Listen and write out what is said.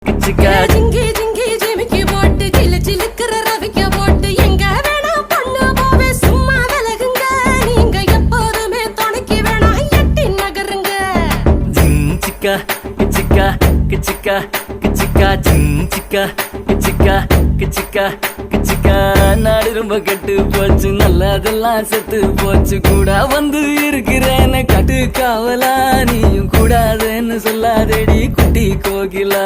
கிச்சிக்கா ஜிங்கி ஜிங்கி ஜிமிக்கி போட்டு சிலு சிலுக்குற ரவிக்க போட்டு எங்க வேணா பொண்ணு போவே சும்மா விலகுங்க நீங்க எப்போதுமே துணைக்கு வேணா எட்டி நகருங்க ஜிஞ்சிக்கா கிச்சிக்கா கிச்சிக்கா கிச்சிக்கா ஜிஞ்சிக்கா கிச்சிக்கா கிச்சிக்கா கிச்சிக்கா நாடு ரொம்ப கெட்டு போச்சு நல்லதெல்லாம் செத்து போச்சு கூட வந்து இருக்கிறேன்னு கட்டு காவலா நீயும் கூடாதுன்னு சொல்லாதேடி குட்டி கோகிலா